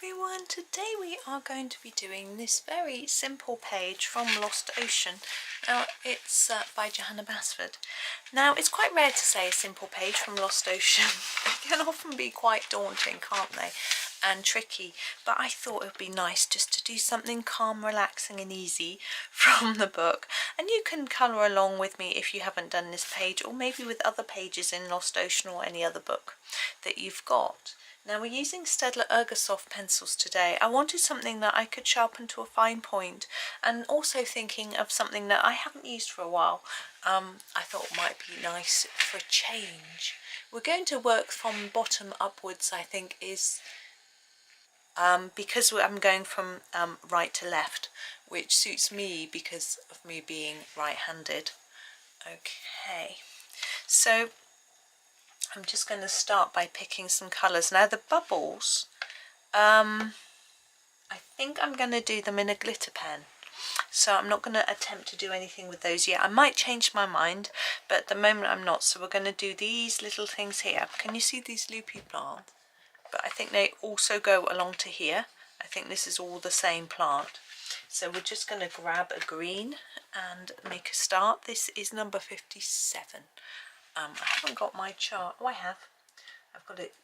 everyone, today we are going to be doing this very simple page from Lost Ocean. Now it's by Johanna Basford. Now it's quite rare to say a simple page from Lost Ocean. They can often be quite daunting, can't they, and tricky, but I thought it would be nice just to do something calm, relaxing and easy from the book. And you can colour along with me if you haven't done this page, or maybe with other pages in Lost Ocean or any other book that you've got. Now we're using Staedtler Ergosoft pencils today. I wanted something that I could sharpen to a fine point, and also thinking of something that I haven't used for a while. I thought might be nice for a change. We're going to work from bottom upwards, I think, is because I'm going from right to left, which suits me because of me being right-handed. Okay, so I'm just going to start by picking some colours. Now the bubbles, I think I'm going to do them in a glitter pen, so I'm not going to attempt to do anything with those yet. I might change my mind, but at the moment I'm not. So we're going to do these little things here. Can you see these loopy plants? But I think they also go along to here. I think this is all the same plant. So we're just going to grab a green and make a start. This is number 57. I haven't got my chart. Oh, I have. I've got it.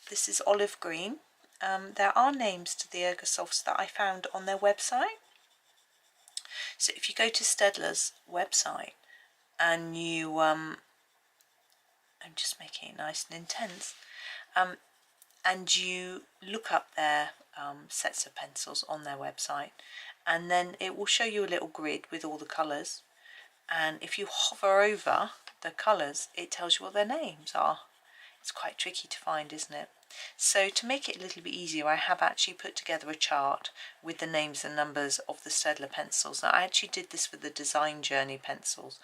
This is olive green. There are names to the Ergosofts that I found on their website. So if you go to Staedtler's website and you, I'm just making it nice and intense, and you look up their sets of pencils on their website, and then it will show you a little grid with all the colours, and if you hover over the colours it tells you what their names are. It's quite tricky to find, isn't it? So to make it a little bit easier, I have actually put together a chart with the names and numbers of the Staedtler pencils. Now I actually did this for the Design Journey pencils,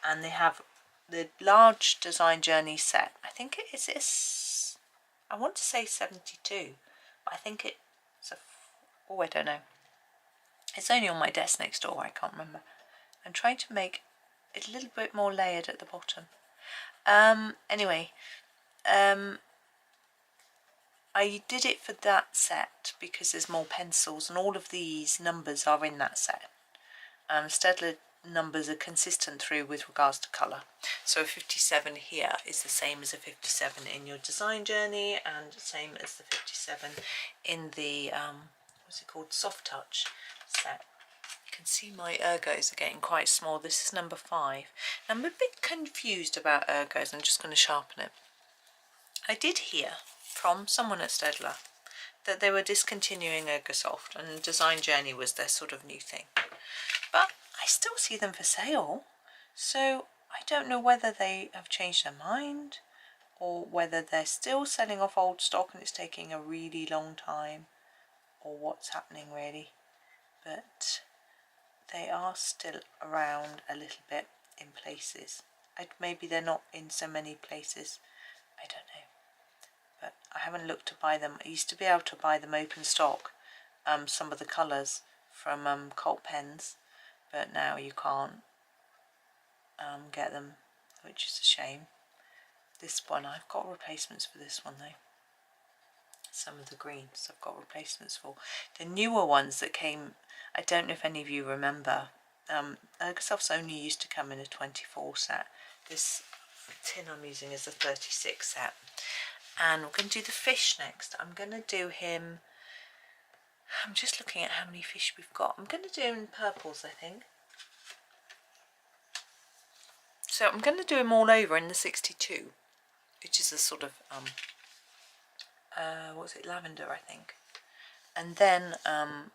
and they have the large Design Journey set. I think it is, I want to say 72, but I think it's oh, I don't know. It's only on my desk next door, I can't remember. I'm trying to make it a little bit more layered at the bottom. Anyway, I did it for that set because there's more pencils, and all of these numbers are in that set. Staedtler numbers are consistent through with regards to colour. So a 57 here is the same as a 57 in your Design Journey, and same as the 57 in the what's it called, Soft Touch set. You can see my ergos are getting quite small. This is number 5. Now I'm a bit confused about ergos. I'm just going to sharpen it. I did hear from someone at Staedtler that they were discontinuing Ergosoft, and Design Journey was their sort of new thing. But I still see them for sale, so I don't know whether they have changed their mind or whether they're still selling off old stock and it's taking a really long time, or what's happening really. But they are still around a little bit in places. Maybe they're not in so many places, I don't know. But I haven't looked to buy them. I used to be able to buy them open stock, some of the colours from Cult Pens, but now you can't get them, which is a shame. This one, I've got replacements for this one though. Some of the greens I've got replacements for. The newer ones that came, I don't know if any of you remember, Ergosofts only used to come in a 24 set. This tin I'm using is a 36 set. And we're going to do the fish next. I'm going to do him, I'm just looking at how many fish we've got. I'm going to do him in purples, I think. So I'm going to do him all over in the 62, which is a sort of, what's it, lavender, I think. And then I'm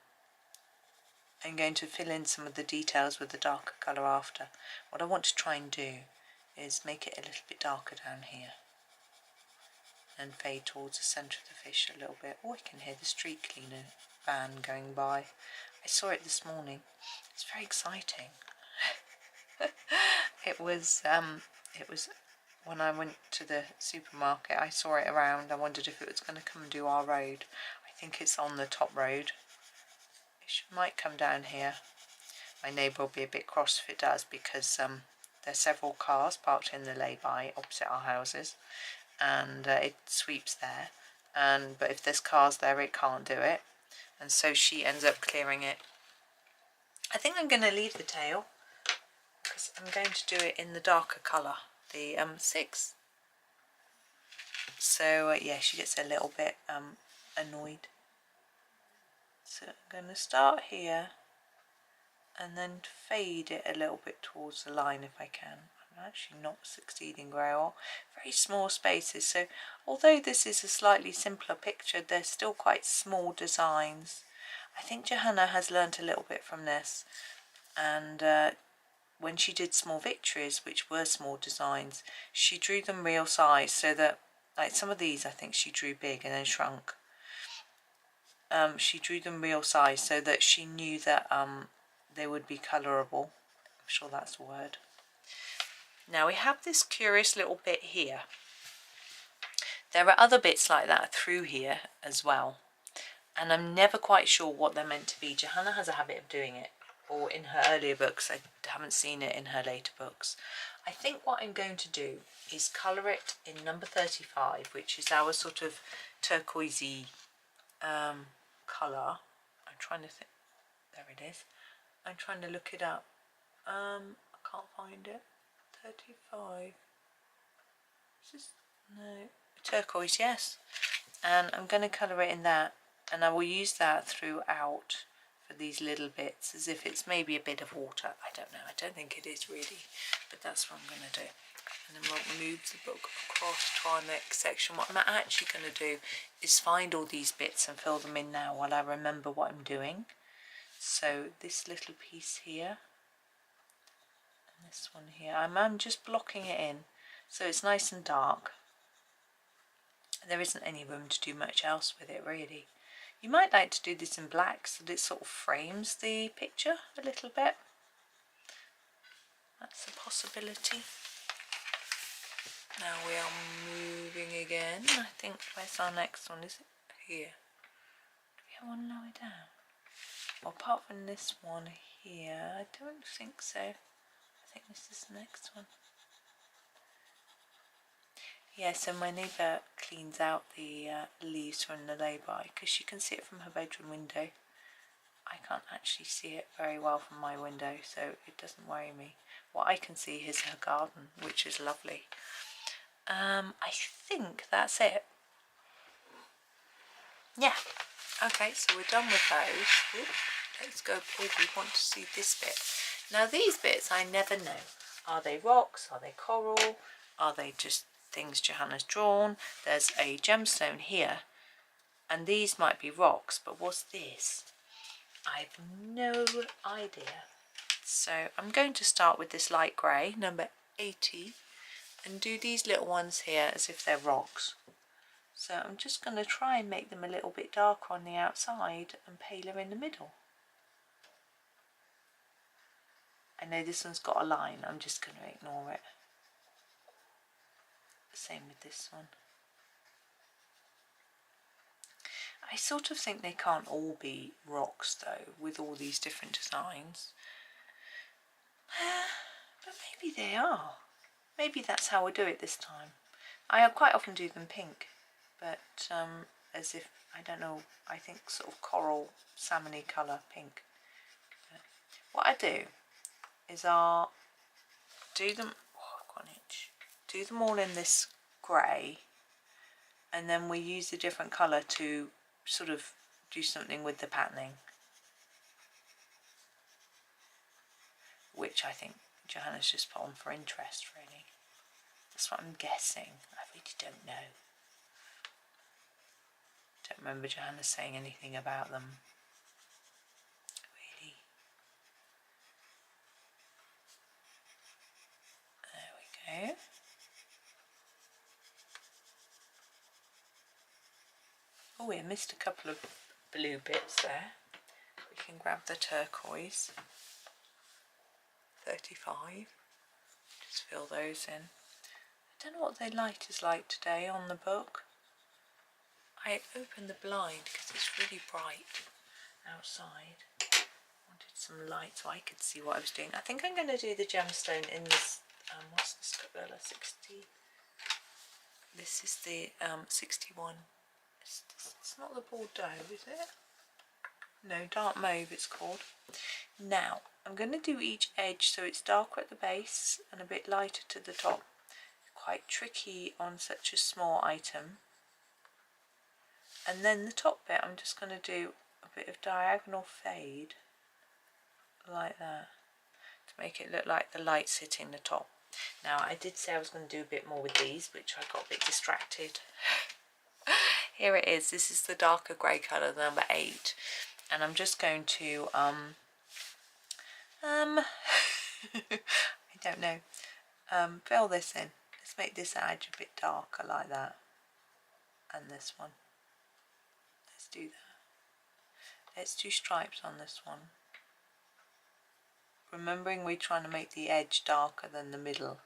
going to fill in some of the details with the darker colour after. What I want to try and do is make it a little bit darker down here, and fade towards the centre of the fish a little bit. Oh, I can hear the street cleaner van going by. I saw it this morning. It's very exciting. It was when I went to the supermarket, I saw it around. I wondered if it was going to come and do our road. I think it's on the top road. It might come down here. My neighbour will be a bit cross if it does, because there's several cars parked in the lay-by opposite our houses, and it sweeps there, but if there's cars there it can't do it, and so she ends up clearing it. I think I'm going to leave the tail because I'm going to do it in the darker colour, the 6. So yeah, she gets a little bit annoyed. So I'm going to start here and then fade it a little bit towards the line if I can. I'm actually not succeeding very well. Very small spaces, so although this is a slightly simpler picture, they're still quite small designs. I think Johanna has learnt a little bit from this, and when she did Small Victories, which were small designs, she drew them real size, so that, like some of these I think she drew big and then shrunk. She drew them real size so that she knew that they would be colourable. I'm sure that's the word. Now we have this curious little bit here. There are other bits like that through here as well, and I'm never quite sure what they're meant to be. Johanna has a habit of doing it, or in her earlier books. I haven't seen it in her later books. I think what I'm going to do is colour it in number 35, which is our sort of turquoisey colour. I'm trying to think. There it is. I'm trying to look it up. I can't find it. 35. Is this, no, turquoise, yes. And I'm going to colour it in that, and I will use that throughout for these little bits, as if it's maybe a bit of water. I don't know. I don't think it is really, but that's what I'm going to do. And then we'll move the book across to our next section. What I'm actually going to do is find all these bits and fill them in now while I remember what I'm doing. So this little piece here, and this one here, I'm just blocking it in so it's nice and dark. There isn't any room to do much else with it really. You might like to do this in black so that it sort of frames the picture a little bit. That's a possibility. Now we are moving again. I think, where's our next one? Is it here? Do we have one lower down? Well, apart from this one here, I don't think so. I think this is the next one. Yeah, so my neighbour cleans out the leaves from the lay-by because you can see it from her bedroom window. I can't actually see it very well from my window, so it doesn't worry me. What I can see is her garden, which is lovely. I think that's it. Yeah. Okay, so we're done with those. Ooh, let's go. Oh, we want to see this bit. Now these bits I never know. Are they rocks? Are they coral? Are they just things Johanna's drawn? There's a gemstone here, and these might be rocks, but what's this? I've no idea. So I'm going to start with this light grey, number 80, and do these little ones here as if they're rocks. So I'm just going to try and make them a little bit darker on the outside and paler in the middle. I know this one's got a line, I'm just going to ignore it. Same with this one. I sort of think they can't all be rocks though, with all these different designs. But maybe they are. Maybe that's how we'll do it this time. I quite often do them pink, but as if, I don't know, I think sort of coral, salmony colour pink. But what I do is I'll do them, oh, I've got an itch. Do them all in this grey, and then we use a different colour to sort of do something with the patterning, which I think Johanna's just put on for interest really. That's what I'm guessing. I really don't know. Don't remember Johanna saying anything about them. Really. There we go. Oh, we missed a couple of blue bits there. We can grab the turquoise. 35. Just fill those in. I don't know what the light is like today on the book. I opened the blind because it's really bright outside. I wanted some light so I could see what I was doing. I think I'm going to do the gemstone in this, what's this colour, 60? This is the 61. It's not the Bordeaux, is it? No, dark mauve it's called. Now I'm going to do each edge so it's darker at the base and a bit lighter to the top. Quite tricky on such a small item. And then the top bit I'm just going to do a bit of diagonal fade like that to make it look like the light's hitting the top. Now I did say I was going to do a bit more with these, which I got a bit distracted. Here it is. This is the darker grey colour, number 8, and I'm just going to I don't know, fill this in. Let's make this edge a bit darker like that, and this one. Let's do that. Let's do stripes on this one. Remembering we're trying to make the edge darker than the middle.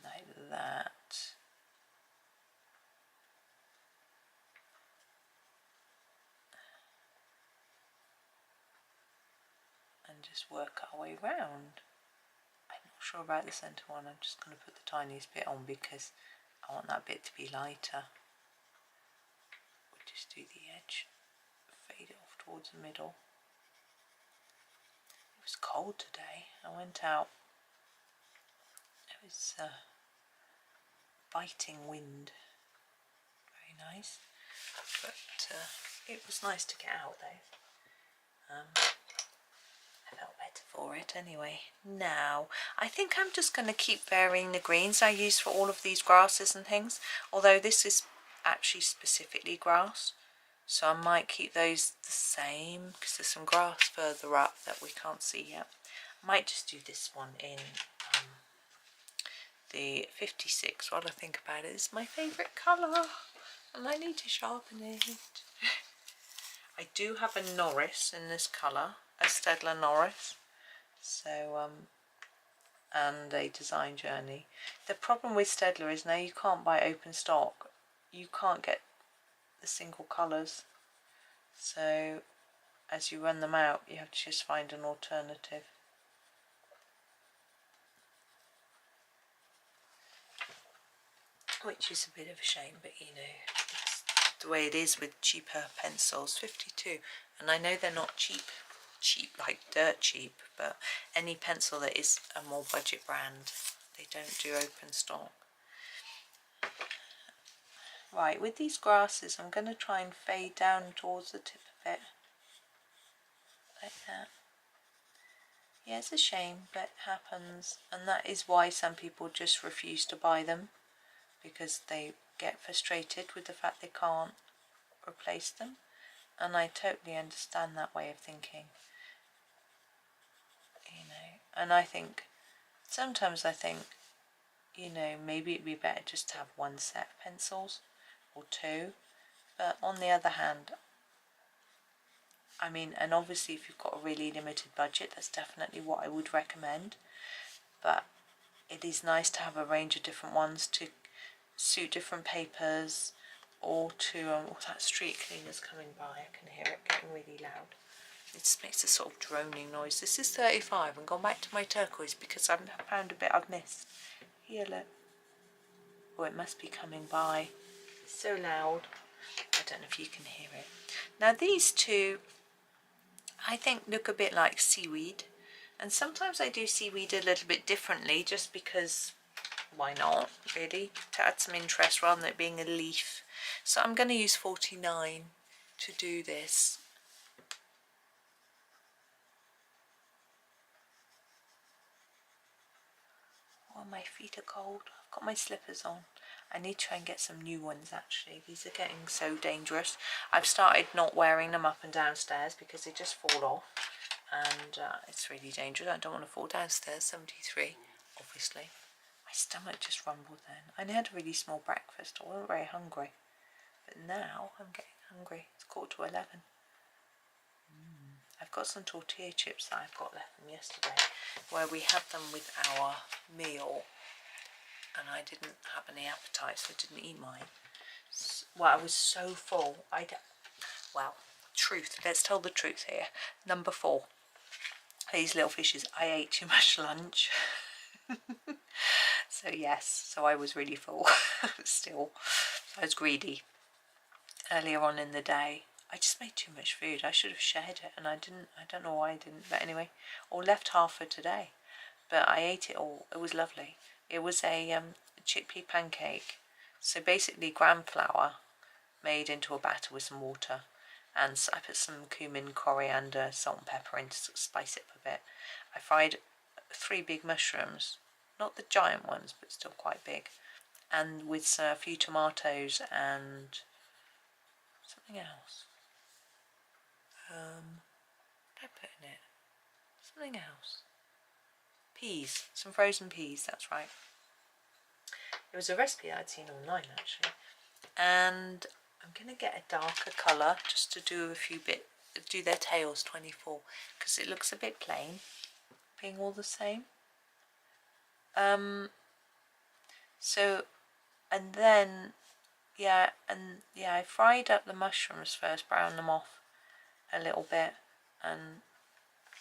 Like that. And just work our way round. I'm not sure about the centre one. I'm just going to put the tiniest bit on because I want that bit to be lighter. We'll just do the edge. Fade it off towards the middle. It was cold today. I went out. It was biting wind. Very nice. But it was nice to get out though. I felt better for it anyway. Now, I think I'm just going to keep varying the greens I use for all of these grasses and things. Although this is actually specifically grass. So I might keep those the same because there's some grass further up that we can't see yet. I might just do this one in the 56 while I think about it. It's my favourite colour and I need to sharpen it. I do have a Norris in this colour, a Staedtler Norris. So, and a Design Journey. The problem with Staedtler is now you can't buy open stock. You can't get the single colours, so as you run them out you have to just find an alternative. Which is a bit of a shame, but you know, it's the way it is with cheaper pencils. 52, and I know they're not cheap like dirt cheap, but any pencil that is a more budget brand, they don't do open stock. Right, with these grasses I'm going to try and fade down towards the tip of it, like that. Yeah, it's a shame, but it happens, and that is why some people just refuse to buy them, because they get frustrated with the fact they can't replace them, and I totally understand that way of thinking, you know. And I think, sometimes I think, you know, maybe it'd be better just to have one set of pencils, or two, but on the other hand, I mean, and obviously if you've got a really limited budget, that's definitely what I would recommend, but it is nice to have a range of different ones to suit different papers, or to, oh, that street cleaner's coming by, I can hear it getting really loud. It just makes a sort of droning noise. This is 35 and gone back to my turquoise because I've found a bit I've missed. Here, look. Oh, it must be coming by. It's so loud. I don't know if you can hear it. Now these two, I think, look a bit like seaweed. And sometimes I do seaweed a little bit differently just because, why not, really? To add some interest rather than it being a leaf. So I'm going to use 49 to do this. Oh, my feet are cold. I've got my slippers on. I need to try and get some new ones actually. These are getting so dangerous. I've started not wearing them up and downstairs because they just fall off. And it's really dangerous. I don't want to fall downstairs. 73, obviously. My stomach just rumbled then. I had a really small breakfast. I wasn't very hungry. But now I'm getting hungry. It's 11:15. I've got some tortilla chips that I've got left from yesterday, where we had them with our meal, and I didn't have any appetite, so I didn't eat mine. Well, I was so full. Well, truth. Let's tell the truth here. Number 4. These little fishes. I ate too much lunch. So yes, so I was really full still. I was greedy earlier on in the day. I just made too much food. I should have shared it, and I didn't. I don't know why I didn't, but anyway, or left half for today. But I ate it all. It was lovely. It was a chickpea pancake. So basically gram flour made into a batter with some water, and so I put some cumin, coriander, salt and pepper in to sort of spice it up a bit. I fried 3 big mushrooms, not the giant ones, but still quite big, and with a few tomatoes and something else. What did I put in it? Something else. Peas, some frozen peas, that's right. It was a recipe I'd seen online actually. And I'm going to get a darker colour just to do a few do their tails 24, because it looks a bit plain, being all the same. So, and then, I fried up the mushrooms first, browned them off a little bit, and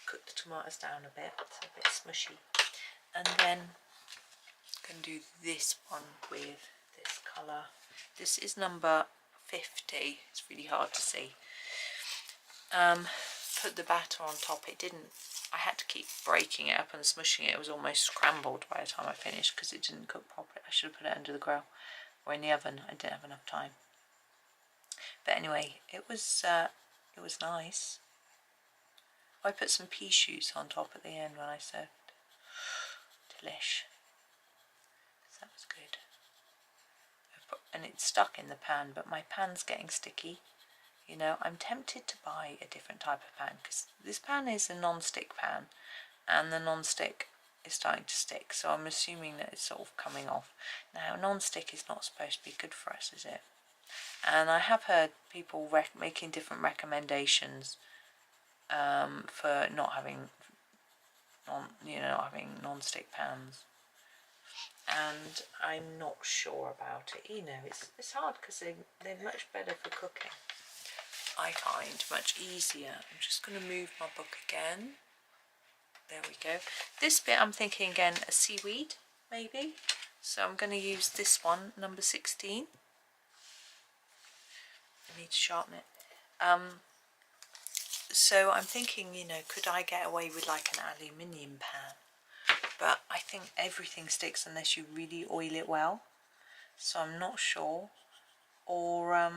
cooked the tomatoes down a bit, it's a bit smushy. And then I'm going to do this one with this colour. This is number 50. It's really hard to see. Put the batter on top. It didn't. I had to keep breaking it up and smushing it. It was almost scrambled by the time I finished because it didn't cook properly. I should have put it under the grill or in the oven. I didn't have enough time. But anyway, it was nice. I put some pea shoots on top at the end when I served. Delish. So that was good. And it's stuck in the pan, but my pan's getting sticky. You know, I'm tempted to buy a different type of pan because this pan is a non-stick pan and the non-stick is starting to stick, so I'm assuming that it's sort of coming off. Now, non-stick is not supposed to be good for us, is it? And I have heard people making different recommendations for not having non-stick pans. And I'm not sure about it. You know, it's hard because they're much better for cooking. I find much easier. I'm just going to move my book again. There we go. This bit I'm thinking again a seaweed maybe. So I'm going to use this one, number 16. I need to sharpen it. So I'm thinking, you know, could I get away with like an aluminium pan? But I think everything sticks unless you really oil it well. So I'm not sure. Or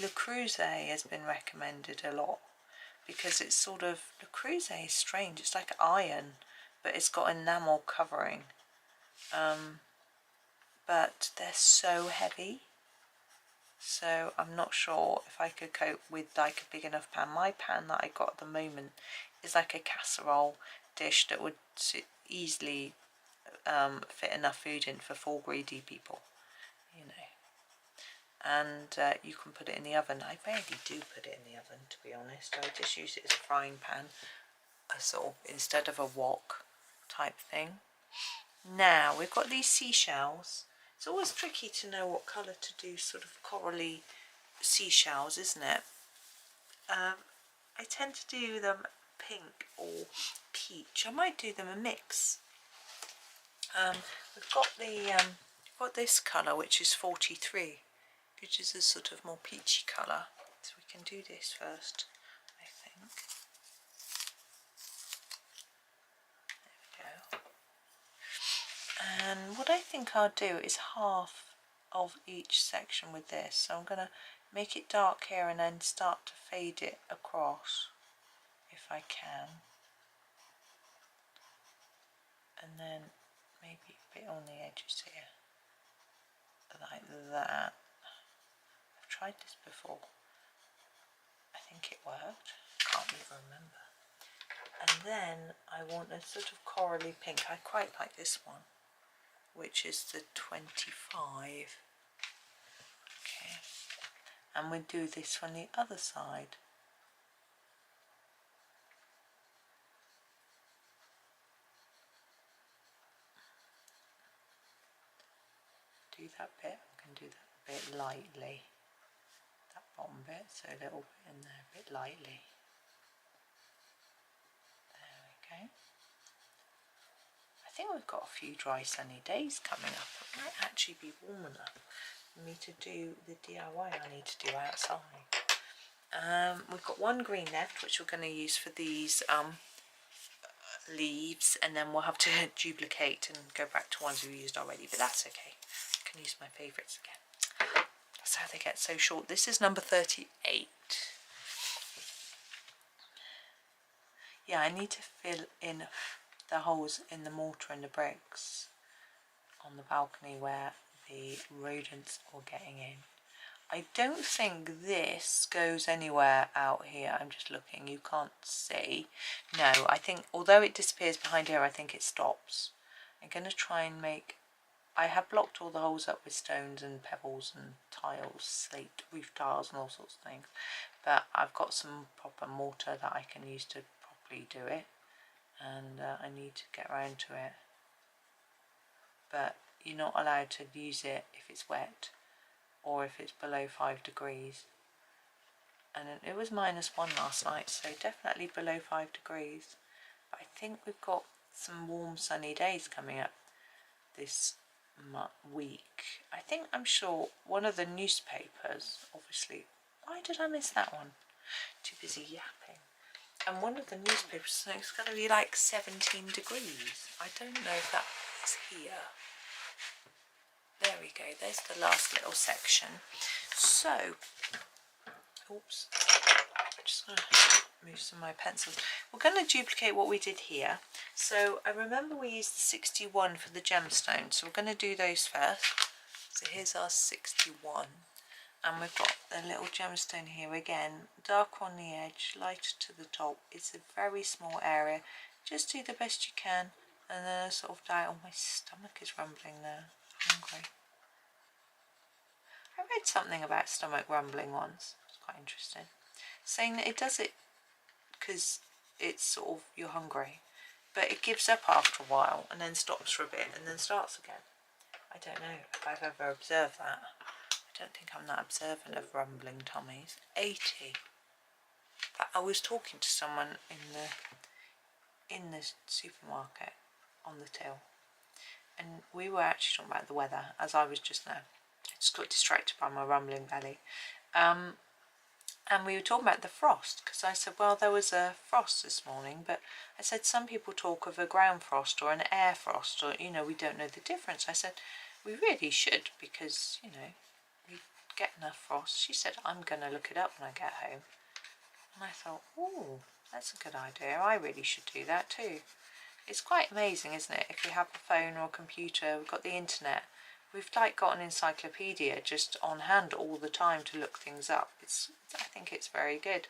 Le Creuset has been recommended a lot because it's sort of, Le Creuset is strange. It's like iron, but it's got enamel covering. But they're so heavy. So I'm not sure if I could cope with like a big enough pan. My pan that I got at the moment is like a casserole dish that would easily fit enough food in for 4 greedy people, you know. And you can put it in the oven. I rarely do put it in the oven, to be honest. I just use it as a frying pan, sort of instead of a wok type thing. Now we've got these seashells. It's always tricky to know what colour to do, sort of corally seashells, isn't it? I tend to do them pink or peach. I might do them a mix. We've got this colour, which is 43, which is a sort of more peachy colour. So we can do this first, I think. There we go. And what I think I'll do is half of each section with this. So I'm going to make it dark here and then start to fade it across if I can. And then maybe a bit on the edges here, like that. I've tried this before. I think it worked. Can't even remember. And then I want a sort of corally pink. I quite like this one, which is the 25. Okay. And we'll do this on the other side. Do that bit. I can do that bit lightly. That bottom bit, so a little bit in there, a bit lightly. There we go. I think we've got a few dry sunny days coming up. It might actually be warm enough for me to do the DIY I need to do outside. We've got one green left, which we're going to use for these leaves, and then we'll have to duplicate and go back to ones we used already, but that's okay. I can use my favourites again. That's how they get so short. This is number 38. Yeah, I need to fill in the holes in the mortar and the bricks on the balcony where the rodents are getting in. I don't think this goes anywhere out here. I'm just looking, you can't see. No, I think although it disappears behind here, I think it stops. I'm going to try and make, I have blocked all the holes up with stones and pebbles and tiles, slate, roof tiles and all sorts of things. But I've got some proper mortar that I can use to properly do it. And I need to get around to it. But you're not allowed to use it if it's wet, or if it's below 5 degrees. And it was -1 last night, so definitely below 5 degrees. But I think we've got some warm sunny days coming up this week. I'm sure one of the newspapers, obviously, why did I miss that one? Too busy yapping. And one of the newspapers said it's going to be like 17 degrees. I don't know if that is here. There we go, there's the last little section. So, oops, I'm just going to move some of my pencils. We're going to duplicate what we did here. So I remember we used the 61 for the gemstones, so we're going to do those first. So here's our 61. And we've got the little gemstone here again, darker on the edge, lighter to the top. It's a very small area. Just do the best you can, and then sort of die. Oh, my stomach is rumbling there. Hungry. I read something about stomach rumbling once. It's quite interesting. Saying that it does it because it's sort of, you're hungry, but it gives up after a while and then stops for a bit and then starts again. I don't know if I've ever observed that. I don't think I'm that observant of rumbling tummies. 80. But I was talking to someone in the supermarket on the till, and we were actually talking about the weather, as I was just now. I just got distracted by my rumbling belly. And we were talking about the frost, because I said, well, there was a frost this morning, but I said some people talk of a ground frost or an air frost, or, you know, we don't know the difference. I said, we really should, because, you know, we get enough frost. She said, I'm going to look it up when I get home. And I thought, oh, that's a good idea. I really should do that too. It's quite amazing, isn't it? If we have a phone or a computer, we've got the internet, we've like got an encyclopedia just on hand all the time to look things up. I think it's very good.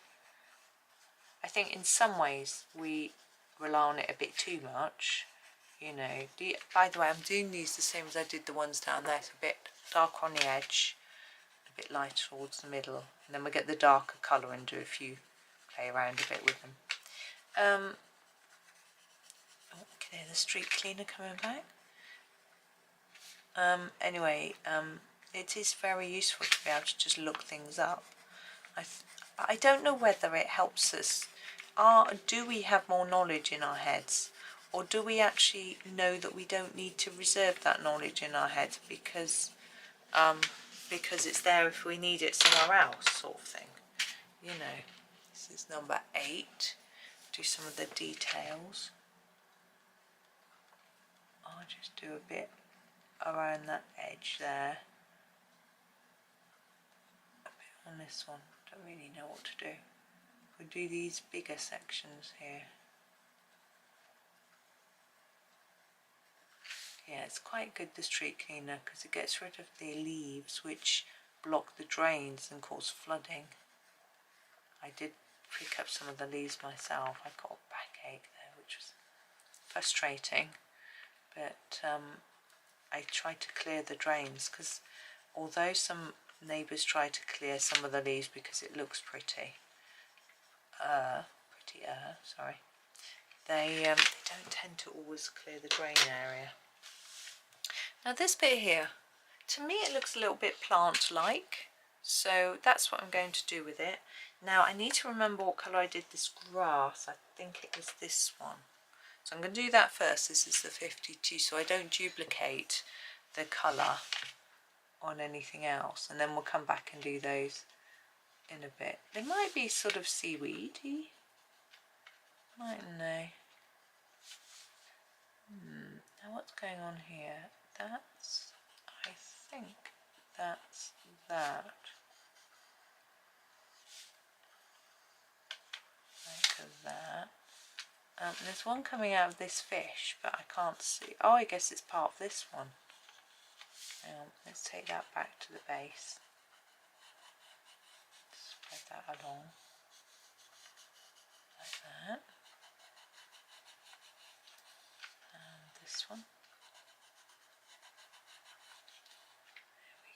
I think in some ways we rely on it a bit too much, you know. By the way, I'm doing these the same as I did the ones down there. It's a bit darker on the edge, a bit lighter towards the middle, and then we get the darker colour and do a few, play around a bit with them. Oh, I can hear the street cleaner coming back. Anyway, it is very useful to be able to just look things up. I don't know whether it helps us. Do we have more knowledge in our heads, or do we actually know that we don't need to reserve that knowledge in our heads because it's there if we need it somewhere else, sort of thing. You know, this is number 8. Do some of the details. I'll just do a bit around that edge there. A bit on this one. Don't really know what to do. We'll do these bigger sections here. Yeah, it's quite good, the street cleaner, because it gets rid of the leaves which block the drains and cause flooding. I did pick up some of the leaves myself. I got a backache there, which was frustrating, but I tried to clear the drains, because although some neighbours try to clear some of the leaves because it looks prettier, sorry, they don't tend to always clear the drain area. Now this bit here, to me it looks a little bit plant-like, so that's what I'm going to do with it. Now I need to remember what colour I did this grass. I think it was this one. So I'm going to do that first. This is the 52, so I don't duplicate the colour on anything else, and then we'll come back and do those in a bit. They might be sort of seaweedy, might they? Now what's going on here? That's, I think that's that. Like that. There's one coming out of this fish, but I can't see. Oh, I guess it's part of this one. Let's take that back to the base. Spread that along. Like that. And this one.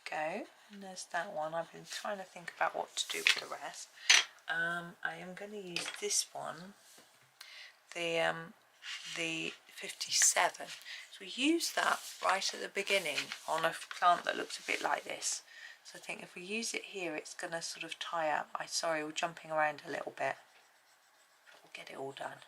There we go. And there's that one. I've been trying to think about what to do with the rest. I am going to use this one, the 57. So we use that right at the beginning on a plant that looks a bit like this. So I think if we use it here, it's going to sort of tie up. Sorry, we're jumping around a little bit, but we'll get it all done.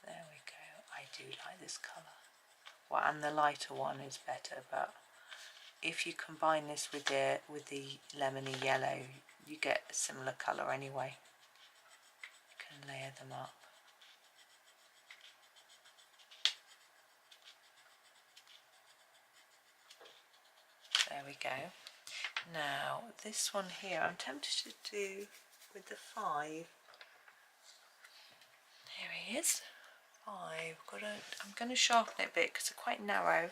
There we go. I do like this colour. Well, and the lighter one is better, but if you combine this with the lemony yellow, you get a similar colour anyway. You can layer them up. There we go. Now this one here, I'm tempted to do with the 5. Here he is. 5. I'm going to sharpen it a bit because they're quite narrow.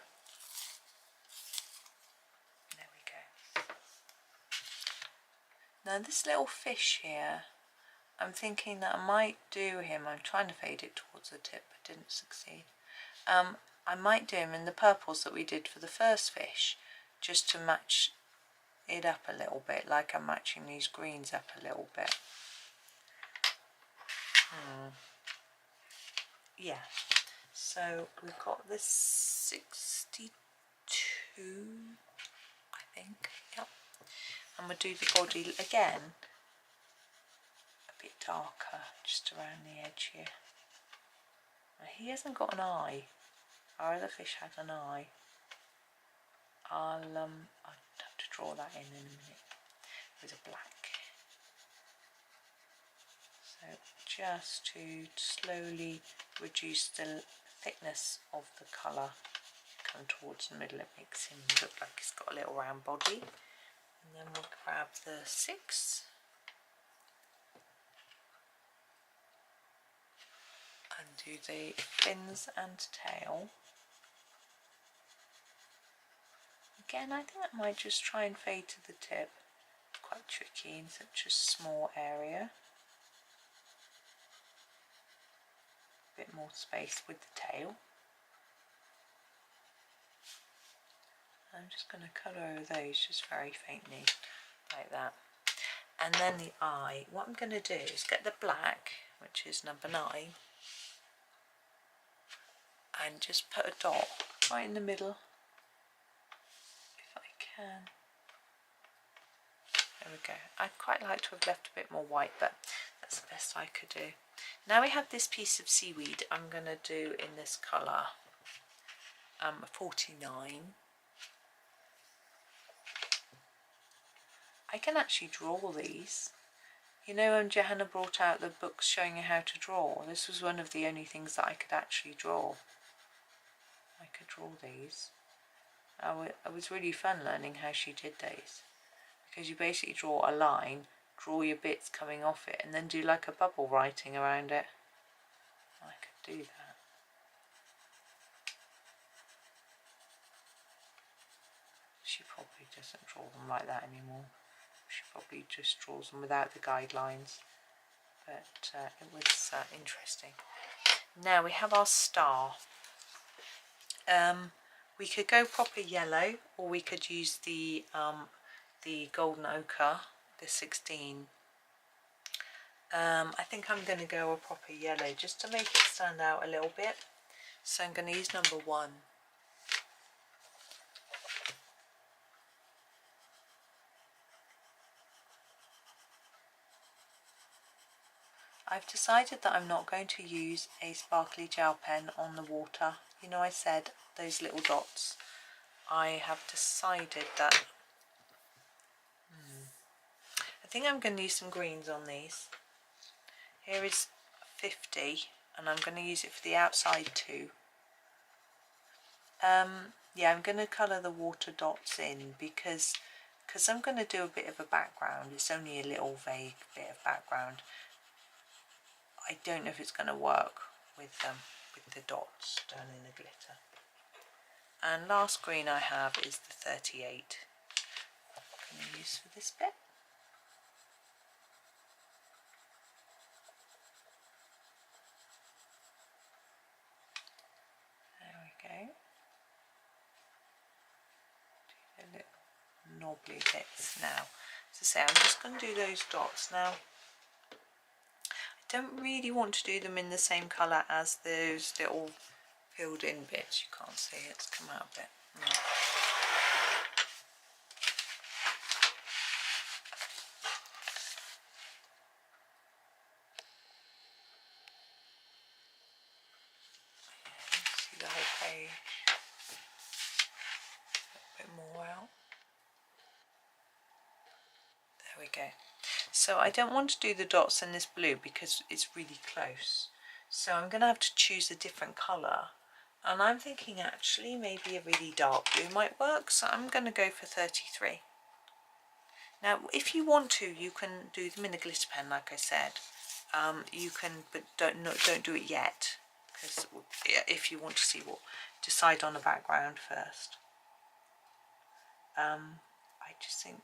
There we go. Now this little fish here, I'm thinking that I might do him. I'm trying to fade it towards the tip, but didn't succeed. I might do him in the purples that we did for the first fish, just to match it up a little bit, like I'm matching these greens up a little bit. Yeah, so we've got this 62, I think, yep. And we'll do the body again, a bit darker, just around the edge here. Now, he hasn't got an eye. Our other fish has an eye. I'll have to draw that in a minute with a black. So just to slowly reduce the thickness of the colour, come towards the middle, it makes him look like he's got a little round body. And then we'll grab the 6 and do the fins and tail. Again, I think I might just try and fade to the tip. It's quite tricky in such a small area. A bit more space with the tail. I'm just going to colour over those just very faintly, like that. And then the eye. What I'm going to do is get the black, which is number 9, and just put a dot right in the middle. Can. There we go. I'd quite like to have left a bit more white, but that's the best I could do. Now we have this piece of seaweed I'm going to do in this colour, 49. I can actually draw these. You know, when Johanna brought out the books showing you how to draw, this was one of the only things that I could actually draw. I could draw these. It was really fun learning how she did those, because you basically draw a line, draw your bits coming off it, and then do like a bubble writing around it. I could do that. She probably doesn't draw them like that anymore. She probably just draws them without the guidelines, but it was interesting. Now we have our star. We could go proper yellow, or we could use the golden ochre, the 16. I think I'm going to go a proper yellow just to make it stand out a little bit. So I'm going to use number 1. I've decided that I'm not going to use a sparkly gel pen on the water. You know, I said those little dots. I have decided that I think I'm going to use some greens on these. Here is 50 and I'm going to use it for the outside too. Yeah, I'm going to colour the water dots in because I'm going to do a bit of a background. It's only a little vague bit of background. I don't know if it's going to work with the dots done in the glitter. And last green I have is the 38. I'm going to use for this bit. There we go. Do the little knobbly bits now. As I say, I'm just going to do those dots now. I don't really want to do them in the same colour as those little filled in bits. You can't see it, it's come out a bit. No. See the whole page. A bit more out. There we go. So I don't want to do the dots in this blue because it's really close. So I'm going to have to choose a different colour. And I'm thinking actually maybe a really dark blue might work. So I'm going to go for 33. Now if you want to, you can do them in a glitter pen like I said. You can, but don't do it yet. Because if you want to see what, decide on the background first. I just think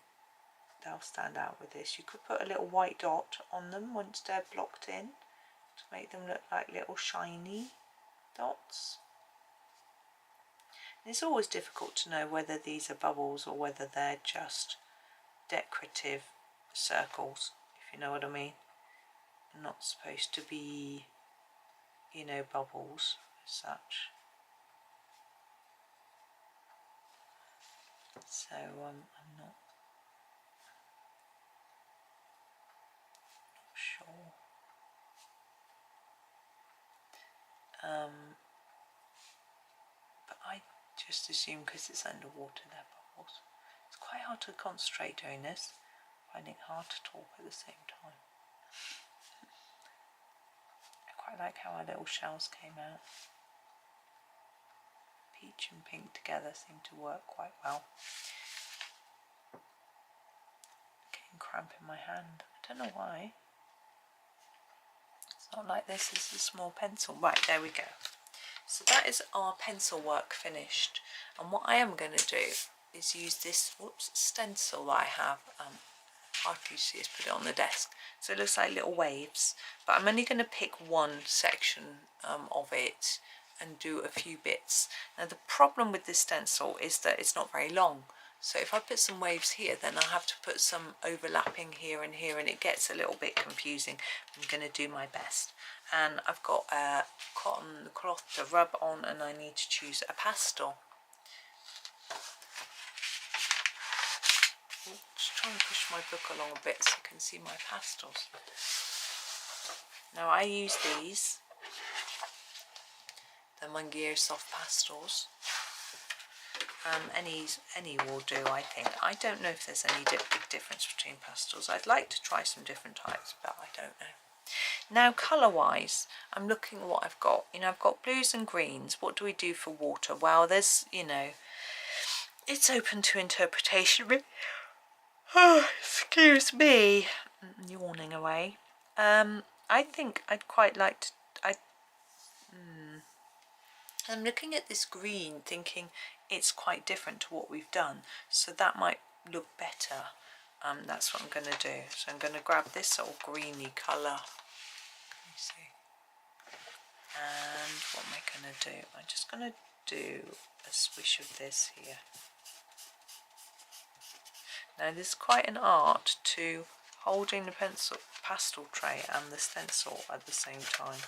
they'll stand out with this. You could put a little white dot on them once they're blocked in to make them look like little shiny dots. And it's always difficult to know whether these are bubbles or whether they're just decorative circles, if you know what I mean. They're not supposed to be, you know, bubbles as such. So I'm not sure. But I just assume because it's underwater they're bubbles. It's quite hard to concentrate doing this. Finding it hard to talk at the same time. I quite like how our little shells came out. Peach and pink together seem to work quite well. Getting cramp in my hand. I don't know why. It's not like this is a small pencil. Right, there we go. So that is our pencil work finished. And what I am going to do is use this stencil that I have. Hard for you to see, is put it on the desk. So it looks like little waves. But I'm only going to pick one section of it and do a few bits. Now the problem with this stencil is that it's not very long. So if I put some waves here, then I'll have to put some overlapping here and it gets a little bit confusing. I'm going to do my best. And I've got a cotton cloth to rub on and I need to choose a pastel. Just try and push my book along a bit so you can see my pastels. Now I use these, the Ergosoft pastels. Any will do, I think. I don't know if there's any big difference between pastels. I'd like to try some different types, but I don't know. Now colour wise, I'm looking at what I've got. You know, I've got blues and greens. What do we do for water? Well, there's, you know, it's open to interpretation. Oh, excuse me, yawning away. I think I'd quite like to, I'm looking at this green thinking it's quite different to what we've done, so that might look better. That's what I'm going to do. So I'm going to grab this sort of greeny colour. Let me see. And what am I going to do? I'm just going to do a swish of this here. Now there's quite an art to holding the pastel tray and the stencil at the same time.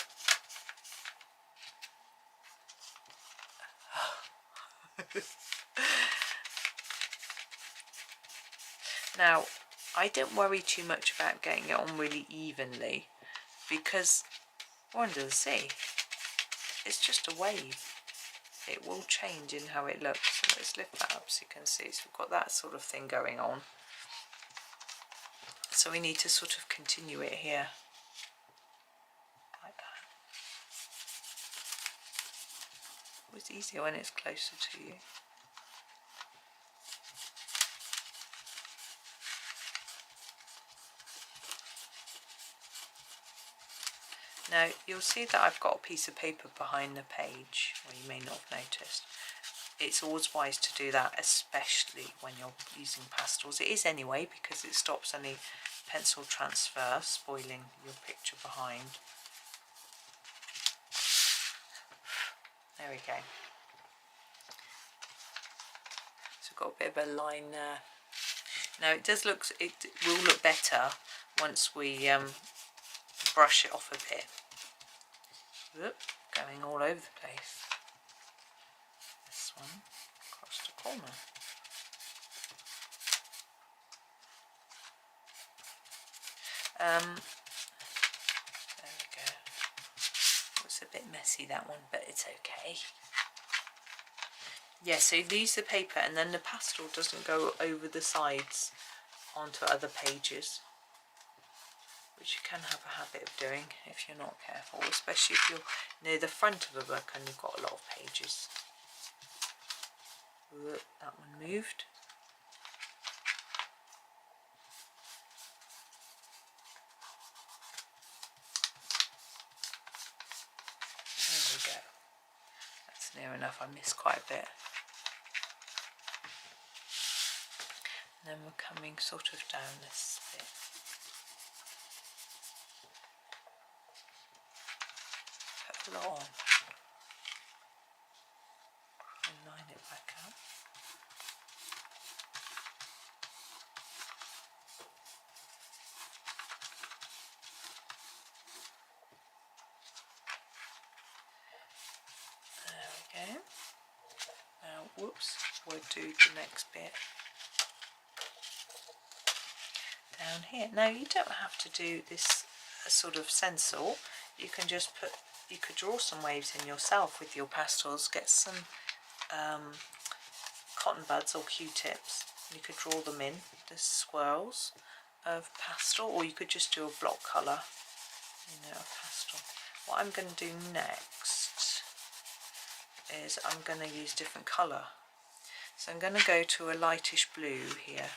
Now I don't worry too much about getting it on really evenly. because we're under the sea. It's just a wave. It will change in how it looks. So let's lift that up so you can see. So we've got that sort of thing going on. So we need to sort of continue it here. Like that. It's easier when it's closer to you. Now you'll see that I've got a piece of paper behind the page, or you may not have noticed. It's always wise to do that, especially when you're using pastels. It is anyway, because it stops any pencil transfer, spoiling your picture behind. There we go. So we've got a bit of a line there. Now it will look better once we brush it off a bit. Whoop, going all over the place. This one across the corner. There we go. It was a bit messy, that one, but it's okay. Yeah, so these are paper, and then the pastel doesn't go over the sides onto other pages, which you can have a habit of doing if you're not careful, especially if you're near the front of a book and you've got a lot of pages. Whoop, that one moved. There we go. That's near enough. I missed quite a bit. And then we're coming sort of down this bit. Put a lot on. And line it back up. There we go. Now, whoops, we'll do the next bit down here. Now, you don't have to do this sort of stencil. You can just you could draw some waves in yourself with your pastels. Get some cotton buds or Q-tips. You could draw them in, the swirls of pastel, or you could just do a block colour, a pastel. What I'm going to do next is I'm going to use different colour. So I'm going to go to a lightish blue here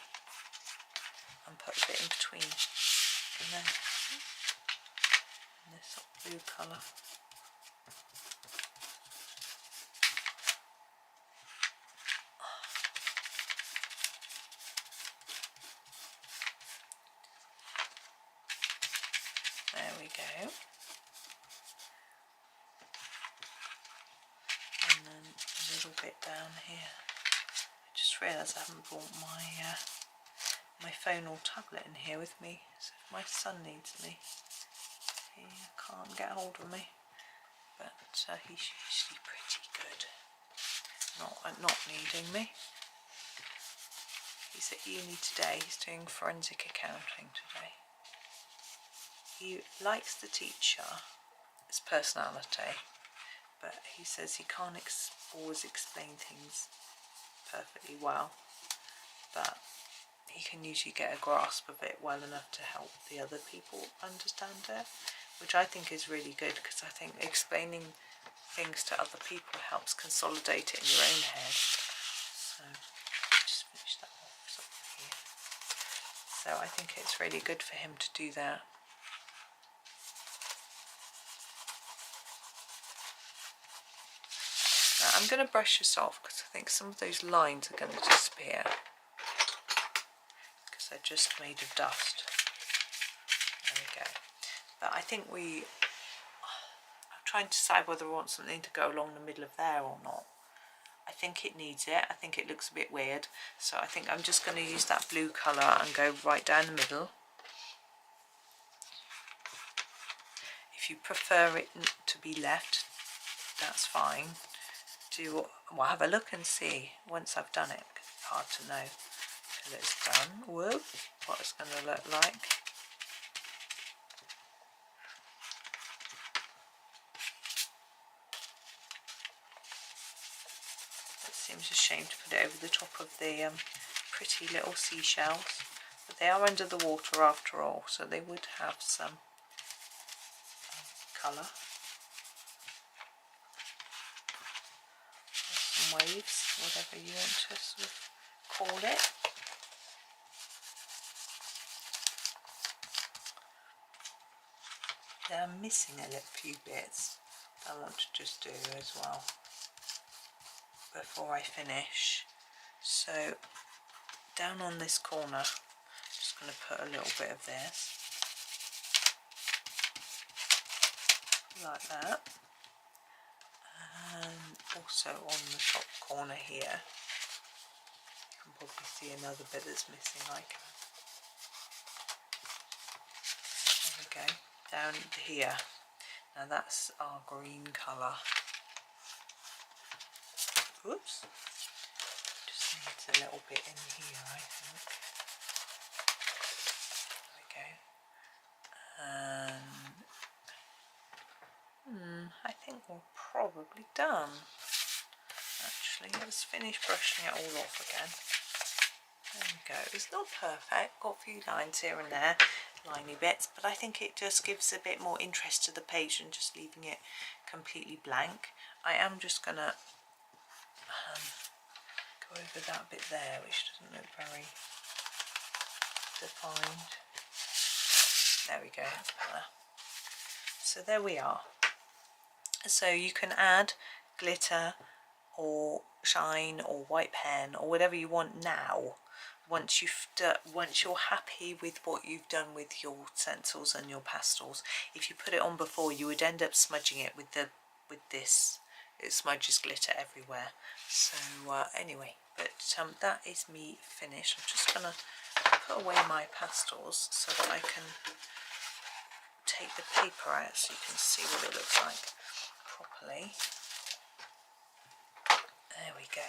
and put a bit in between, and then this blue colour. There we go. And then a little bit down here. I just realised I haven't brought my phone or tablet in here with me, so if my son needs me, he can't get hold of me, but he's usually pretty good not needing me. He's at uni today. He's doing forensic accounting today. He likes the teacher, his personality, but he says he can't always explain things perfectly well, but he can usually get a grasp of it well enough to help the other people understand it, which I think is really good, because I think explaining things to other people helps consolidate it in your own head. So just finish that off here. So I think it's really good for him to do that. Now I'm going to brush this off, because I think some of those lines are going to disappear, because they're just made of dust. There we go. But I think I'm trying to decide whether I want something to go along the middle of there or not. I think it needs it. I think it looks a bit weird. So I think I'm just going to use that blue colour and go right down the middle. If you prefer it to be left, that's fine. Well, have a look and see once I've done it. It's hard to know till it's done. Whoop, what it's going to look like. It seems a shame to put it over the top of the pretty little seashells, but they are under the water after all, so they would have some colour. Some waves, whatever you want to sort of call it. I'm missing a few bits I want to just do as well before I finish. So down on this corner, I'm just going to put a little bit of this, like that, and also on the top corner here, you can probably see another bit that's missing. There we go, down here. Now that's our green colour. Oops, just needs a little bit in here, I think. There we go. And I think we're probably done. Actually, let's finish brushing it all off again. There we go. It's not perfect, got a few lines here and there, liney bits, but I think it just gives a bit more interest to the page than just leaving it completely blank. I am just gonna go over that bit there, which doesn't look very defined. There we go. So there we are. So you can add glitter or shine or white pen or whatever you want now, once you're happy with what you've done with your stencils and your pastels. If you put it on before, you would end up smudging it with this. It smudges glitter everywhere. So anyway, but that is me finished. I'm just gonna put away my pastels so that I can take the paper out so you can see what it looks like properly. There we go.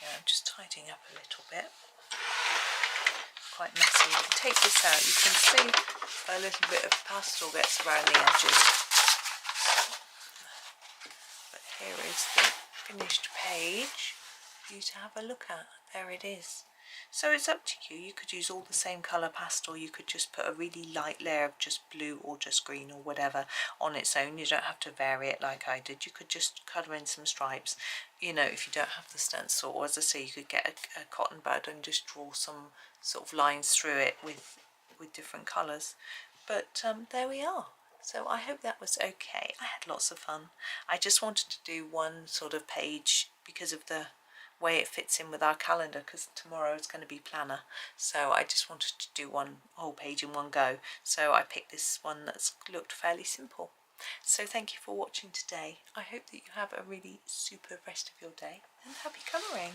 Yeah, I'm just tidying up a little bit. Quite messy. If you take this out, you can see a little bit of pastel gets around the edges. But here is the finished page for you to have a look at. There it is. So it's up to you. You could use all the same colour pastel. You could just put a really light layer of just blue or just green or whatever on its own. You don't have to vary it like I did. You could just colour in some stripes, you know, if you don't have the stencil. Or as I say, you could get a cotton bud and just draw some sort of lines through it with different colours. But there we are. So I hope that was okay. I had lots of fun. I just wanted to do one sort of page because of the way it fits in with our calendar, because tomorrow is going to be planner, so I just wanted to do one whole page in one go, so I picked this one that's looked fairly simple. So thank you for watching today. I hope that you have a really super rest of your day, and happy colouring.